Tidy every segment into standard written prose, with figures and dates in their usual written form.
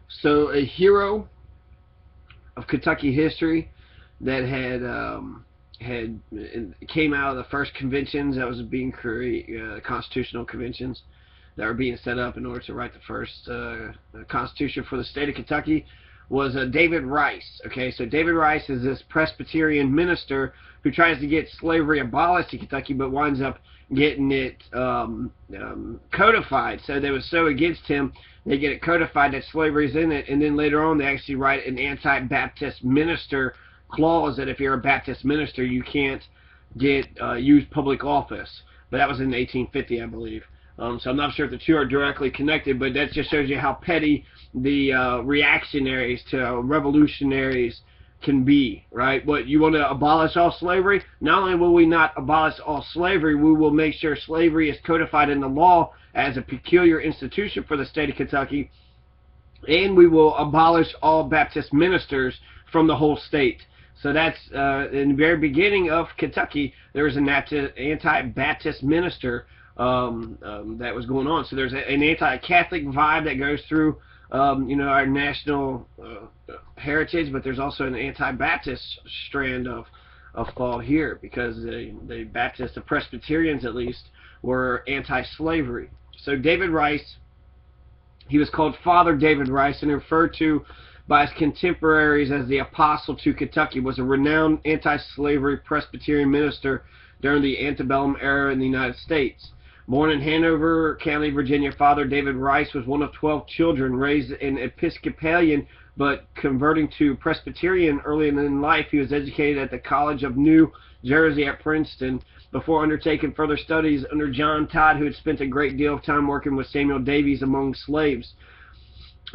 So a hero of Kentucky history that had came out of the first conventions that was being created, constitutional conventions that were being set up in order to write the first constitution for the state of Kentucky, was David Rice. Okay, so David Rice is this Presbyterian minister who tries to get slavery abolished in Kentucky, but winds up getting it codified. So they were so against him, they get it codified that slavery is in it, and then later on they actually write an anti-Baptist minister clause that if you're a Baptist minister, you can't get use public office. But that was in 1850, I believe. So I'm not sure if the two are directly connected, but that just shows you how petty the reactionaries to revolutionaries can be, right? What, you want to abolish all slavery? Not only will we not abolish all slavery, we will make sure slavery is codified in the law as a peculiar institution for the state of Kentucky, and we will abolish all Baptist ministers from the whole state. So that's in the very beginning of Kentucky, there was an anti-Baptist minister that was going on. So there's an anti-Catholic vibe that goes through our national heritage, but there's also an anti-Baptist strand of thought here, because the Baptists, the Presbyterians at least, were anti-slavery. So David Rice, he was called Father David Rice and referred to by his contemporaries as the Apostle to Kentucky, was a renowned anti-slavery Presbyterian minister during the antebellum era in the United States. Born in Hanover County, Virginia, Father David Rice was one of 12 children, raised in Episcopalian but converting to Presbyterian early in life. He was educated at the College of New Jersey at Princeton before undertaking further studies under John Todd, who had spent a great deal of time working with Samuel Davies among slaves.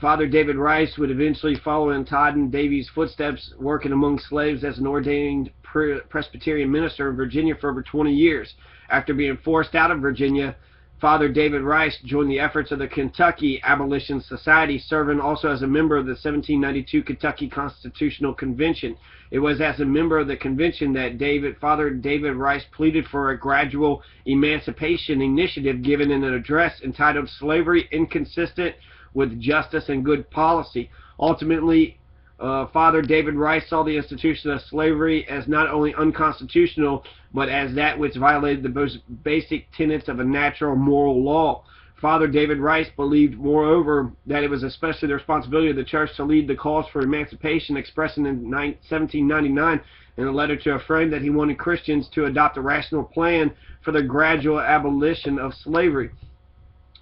Father David Rice would eventually follow in Todd and Davies' footsteps, working among slaves as an ordained Presbyterian minister in Virginia for over 20 years. After being forced out of Virginia, Father David Rice joined the efforts of the Kentucky Abolition Society, serving also as a member of the 1792 Kentucky Constitutional Convention. It was as a member of the convention that Father David Rice pleaded for a gradual emancipation initiative given in an address entitled "Slavery Inconsistent with Justice and Good Policy." Ultimately, Father David Rice saw the institution of slavery as not only unconstitutional, but as that which violated the most basic tenets of a natural moral law. Father David Rice believed, moreover, that it was especially the responsibility of the church to lead the cause for emancipation, expressing in 1799 in a letter to a friend that he wanted Christians to adopt a rational plan for the gradual abolition of slavery,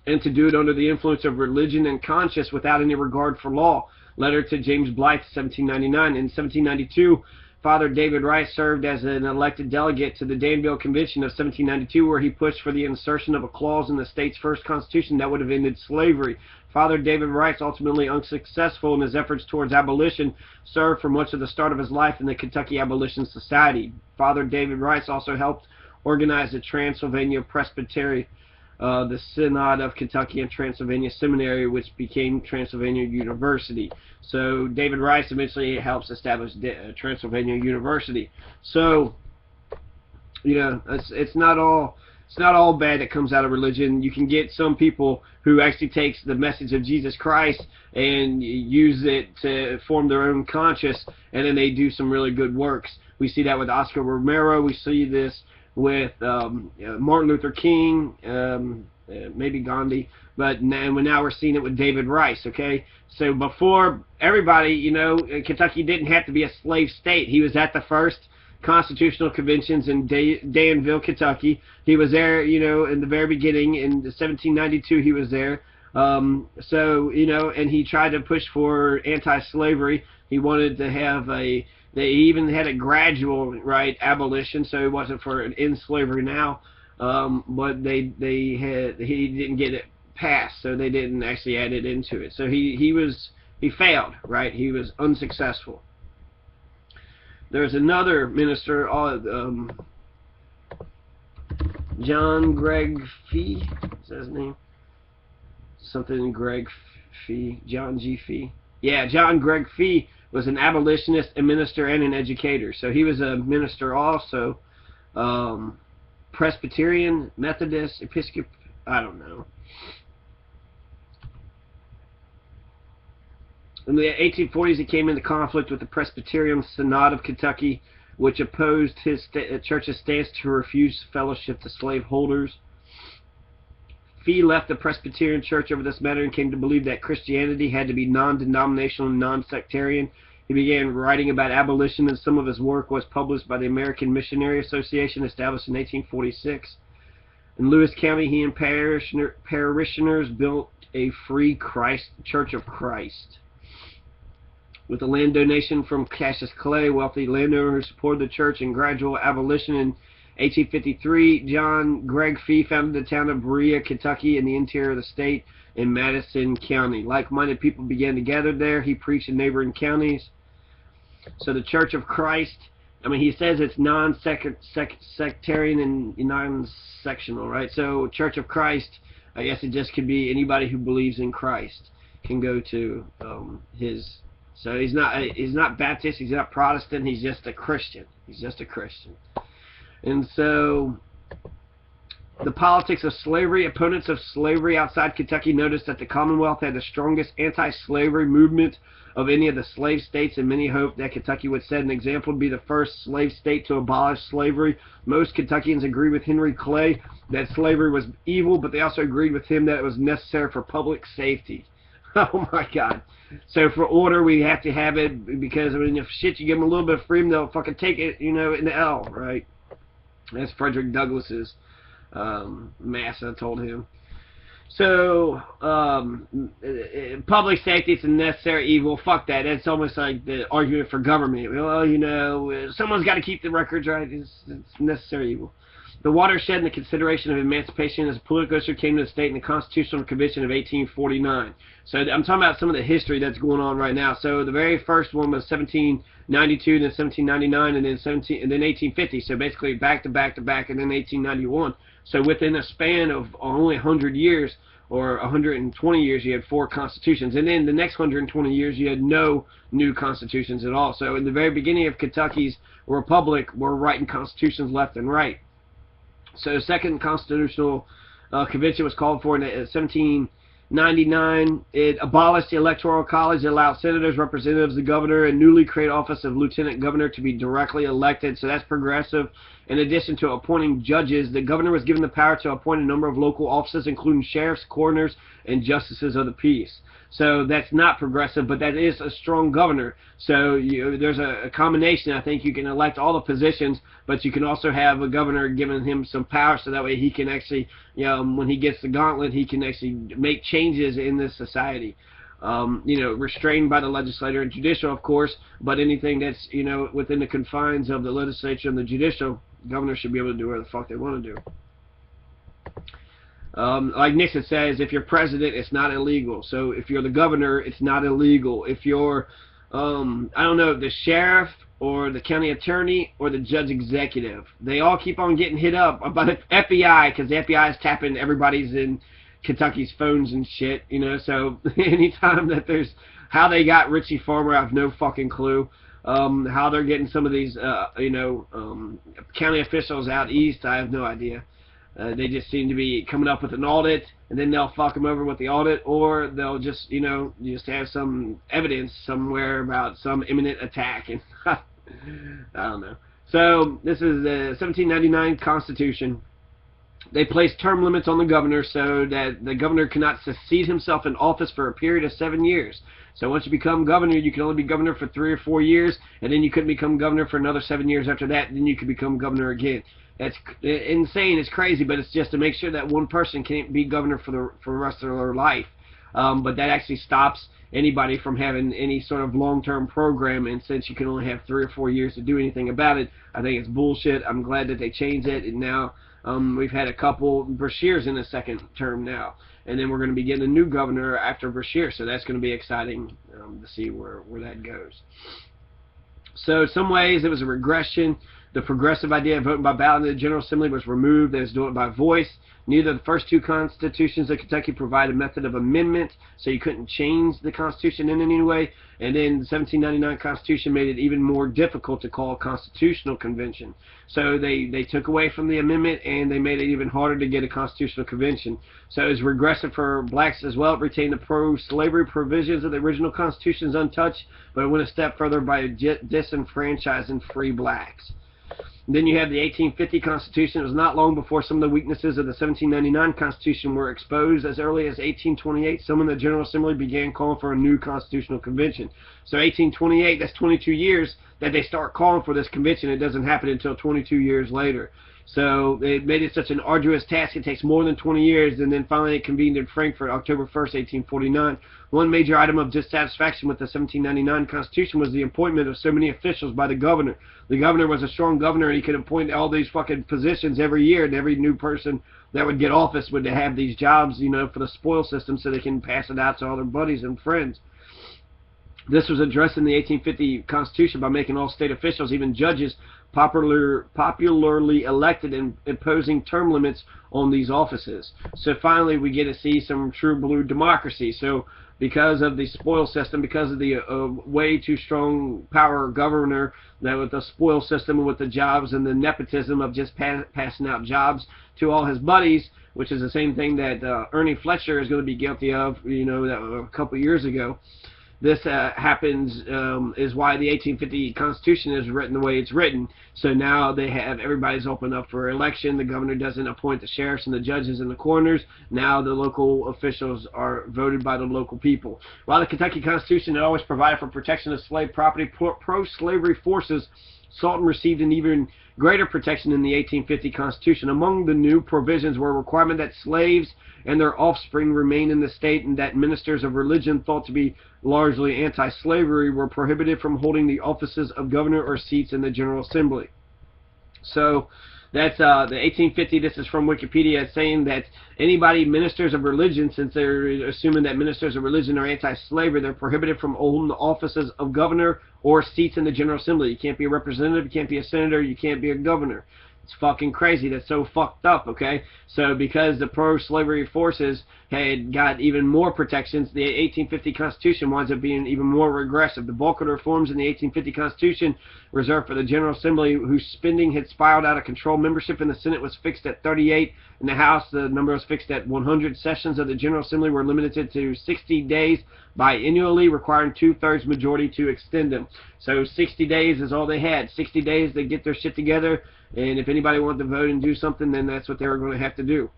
and to do it under the influence of religion and conscience without any regard for law. Letter to James Blythe, 1799. In 1792, Father David Rice served as an elected delegate to the Danville Convention of 1792, where he pushed for the insertion of a clause in the state's first constitution that would have ended slavery. Father David Rice, ultimately unsuccessful in his efforts towards abolition, served for much of the start of his life in the Kentucky Abolition Society. Father David Rice also helped organize the Transylvania Presbytery, the Synod of Kentucky and Transylvania Seminary, which became Transylvania University. So David Rice eventually helps establish Transylvania University. So, it's not all bad that comes out of religion. You can get some people who actually takes the message of Jesus Christ and use it to form their own conscience, and then they do some really good works. We see that with Oscar Romero. We see this with Martin Luther King, maybe Gandhi, but now we're seeing it with David Rice. Okay, so before everybody, Kentucky didn't have to be a slave state. He was at the first constitutional conventions in Danville, Kentucky. He was there, in the very beginning. In 1792, he was there. And he tried to push for anti-slavery. He wanted to have they even had a gradual, abolition, so it wasn't for an end slavery now. But he didn't get it passed, so they didn't actually add it into it. So he failed, right? He was unsuccessful. There's another minister, John Greg Fee, is that his name? Something Greg Fee, John G. Fee. Yeah, John Greg Fee was an abolitionist, a minister, and an educator. So he was a minister also. Presbyterian, Methodist, Episcopal, I don't know. In the 1840s, he came into conflict with the Presbyterian Synod of Kentucky, which opposed his church's stance to refuse fellowship to slaveholders. Fee left the Presbyterian Church over this matter and came to believe that Christianity had to be non-denominational and non-sectarian. He began writing about abolition, and some of his work was published by the American Missionary Association, established in 1846. In Lewis County, he and parishioners built a free Church of Christ. With a land donation from Cassius Clay, wealthy landowner who supported the church in gradual abolition in 1853, John Gregg Fee founded the town of Berea, Kentucky, in the interior of the state in Madison County. Like-minded people began to gather there. He preached in neighboring counties. So the Church of Christ, I mean, he says it's non-sectarian and non-sectional, right? So Church of Christ, I guess it just could be anybody who believes in Christ can go to his. So he's not Baptist, he's not Protestant, he's just a Christian. He's just a Christian. And so the politics of slavery, opponents of slavery outside Kentucky noticed that the Commonwealth had the strongest anti-slavery movement of any of the slave states, and many hoped that Kentucky would set an example to be the first slave state to abolish slavery. Most Kentuckians agree with Henry Clay that slavery was evil, but they also agreed with him that it was necessary for public safety. Oh my God. So for order, we have to have it, because, I mean, if shit, you give them a little bit of freedom, they'll fucking take it, you know, in the L, right? That's Frederick Douglass's massa told him. So, public safety is a necessary evil. Fuck that. That's almost like the argument for government. Well, you know, someone's got to keep the records right. It's necessary evil. The watershed and the consideration of emancipation as a political issue came to the state in the Constitutional Convention of 1849. So I'm talking about some of the history that's going on right now. So the very first one was 1792, then 1799, and then 1850. So basically back to back to back, and then 1891. So within a span of only 100 years, or 120 years, you had 4 constitutions. And then the next 120 years, you had no new constitutions at all. So in the very beginning of Kentucky's republic, we're writing constitutions left and right. So the second constitutional convention was called for in 1799. It abolished the electoral college. It allowed senators, representatives, the governor, and newly created office of lieutenant governor to be directly elected. So that's progressive. In addition to appointing judges, the governor was given the power to appoint a number of local offices, including sheriffs, coroners, and justices of the peace. So that's not progressive, but that is a strong governor. So there's a combination. I think you can elect all the positions, but you can also have a governor giving him some power, so that way he can actually, you know, when he gets the gauntlet, he can actually make changes in this society. You know, restrained by the legislature and judicial, of course, but anything that's, you know, within the confines of the legislature and the judicial, governors should be able to do whatever the fuck they want to do. Like Nixon says, if you're president, it's not illegal. So if you're the governor, it's not illegal. If you're, I don't know, the sheriff or the county attorney or the judge executive, they all keep on getting hit up by the FBI, because the FBI is tapping everybody's in Kentucky's phones and shit, you know. So anytime that there's, how they got Richie Farmer, I have no fucking clue. How they're getting some of these, you know, county officials out east, I have no idea. They just seem to be coming up with an audit, and then they'll fuck them over with the audit, or they'll just, you know, just have some evidence somewhere about some imminent attack, and I don't know. So this is the 1799 Constitution. They placed term limits on the governor so that the governor cannot succeed himself in office for a period of 7 years. So once you become governor, you can only be governor for 3 or 4 years, and then you couldn't become governor for another 7 years after that, and then you could become governor again. That's insane. It's crazy, but it's just to make sure that one person can't be governor for the rest of their life. But that actually stops anybody from having any sort of long-term program, and since you can only have 3 or 4 years to do anything about it, I think it's bullshit. I'm glad that they changed it, and now we've had a couple. Brashear's in the second term now, and then we're going to be getting a new governor after Brashear, so that's going to be exciting to see where that goes. So in some ways it was a regression. The progressive idea of voting by ballot in the General Assembly was removed. They was doing it by voice. Neither of the first two constitutions of Kentucky provided a method of amendment, so you couldn't change the Constitution in any way. And then the 1799 Constitution made it even more difficult to call a constitutional convention. So they took away from the amendment, and they made it even harder to get a constitutional convention. So it was regressive for blacks as well. It retained the pro-slavery provisions of the original constitutions untouched, but it went a step further by disenfranchising free blacks. Then you have the 1850 Constitution. It was not long before some of the weaknesses of the 1799 Constitution were exposed. As early as 1828, some in the General Assembly began calling for a new constitutional convention. So 1828, that's 22 years that they start calling for this convention. It doesn't happen until 22 years later. So it made it such an arduous task. It takes more than 20 years, and then finally it convened in Frankfurt, October 1st, 1849. One major item of dissatisfaction with the 1799 Constitution was the appointment of so many officials by the governor. The governor was a strong governor, and he could appoint all these fucking positions every year, and every new person that would get office would have these jobs, you know, for the spoil system so they can pass it out to all their buddies and friends. This was addressed in the 1850 Constitution by making all state officials, even judges, popularly elected and imposing term limits on these offices. So finally we get to see some true blue democracy. So because of the spoil system, because of the way too strong power governor, that with the spoil system and with the jobs and the nepotism of just passing out jobs to all his buddies, which is the same thing that Ernie Fletcher is going to be guilty of, you know, a couple years ago. This happens is why the 1850 Constitution is written the way it's written. So now they have everybody's open up for election. The governor doesn't appoint the sheriffs and the judges and the coroners. Now the local officials are voted by the local people. While the Kentucky Constitution had always provided for protection of slave property, pro-slavery forces sought and received an even greater protection in the 1850 Constitution. Among the new provisions were a requirement that slaves and their offspring remain in the state, and that ministers of religion thought to be largely anti-slavery were prohibited from holding the offices of governor or seats in the General Assembly. So that's the 1850. This is from Wikipedia, saying that anybody, ministers of religion, since they're assuming that ministers of religion are anti-slavery, they're prohibited from holding the offices of governor or seats in the General Assembly. You can't be a representative, you can't be a senator, you can't be a governor. It's fucking crazy. That's so fucked up, okay? So because the pro-slavery forces had got even more protections, the 1850 Constitution winds up being even more regressive. The bulk of the reforms in the 1850 Constitution reserved for the General Assembly, whose spending had spiraled out of control. Membership in the Senate was fixed at 38. In the House, the number was fixed at 100. Sessions of the General Assembly were limited to 60 days biannually, requiring 2/3 majority to extend them. So 60 days is all they had. 60 days to get their shit together. And if anybody wanted to vote and do something, then that's what they were going to have to do.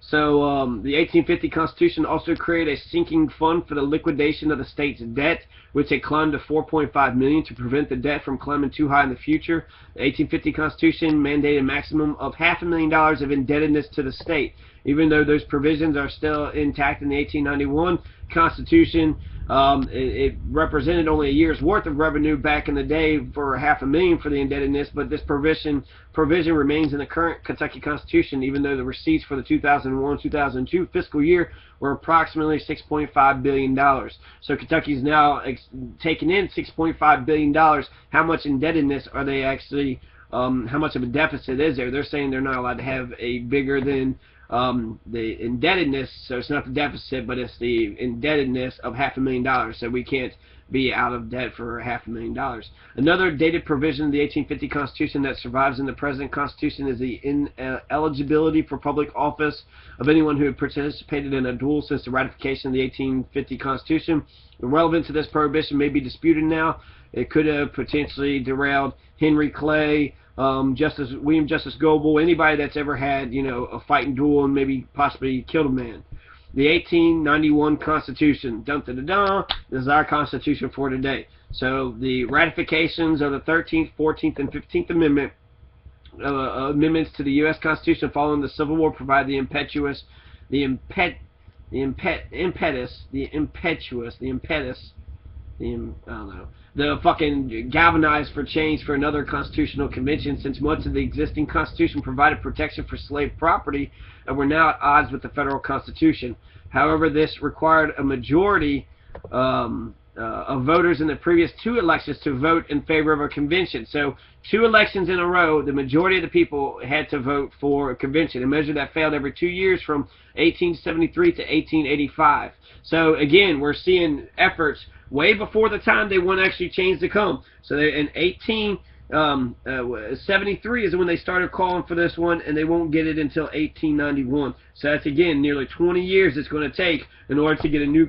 So the 1850 Constitution also created a sinking fund for the liquidation of the state's debt, which had climbed to $4.5 million to prevent the debt from climbing too high in the future. The 1850 Constitution mandated a maximum of $500,000 of indebtedness to the state. Even though those provisions are still intact in the 1891 Constitution, it represented only a year's worth of revenue back in the day for $500,000 for the indebtedness, but this provision remains in the current Kentucky Constitution, even though the receipts for the 2001-2002 fiscal year were approximately $6.5 billion. So Kentucky's now taking in $6.5 billion. How much indebtedness are they actually, how much of a deficit is there? They're saying they're not allowed to have a bigger than the indebtedness, so it's not the deficit, but it's the indebtedness of $500,000. So we can't be out of debt for $500,000. Another dated provision of the 1850 Constitution that survives in the present Constitution is the ineligibility for public office of anyone who had participated in a duel since the ratification of the 1850 Constitution. The relevance of this prohibition may be disputed now. It could have potentially derailed Henry Clay, William Justice Goebel, anybody that's ever had, you know, a fighting duel and maybe possibly killed a man. The 1891 Constitution, dun dun dun dun, this is our Constitution for today. So the ratifications of the 13th, 14th, and 15th Amendment, amendments to the U.S. Constitution following the Civil War provide the the fucking galvanized for change for another constitutional convention, since much of the existing Constitution provided protection for slave property and were now at odds with the federal Constitution. However, this required a majority of voters in the previous 2 elections to vote in favor of a convention. So 2 elections in a row, the majority of the people had to vote for a convention, a measure that failed every 2 years from 1873 to 1885. So again, we're seeing efforts way before the time they want actually change to come. So in 1873 is when they started calling for this one, and they won't get it until 1891. So that's, again, nearly 20 years it's going to take in order to get a new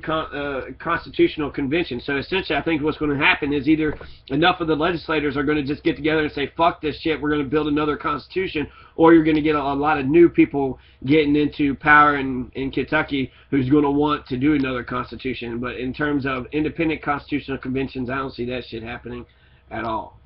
constitutional convention. So essentially, I think what's going to happen is either enough of the legislators are going to just get together and say, fuck this shit, we're going to build another constitution, or you're going to get a lot of new people getting into power in Kentucky who's going to want to do another constitution. But in terms of independent constitutional conventions, I don't see that shit happening at all.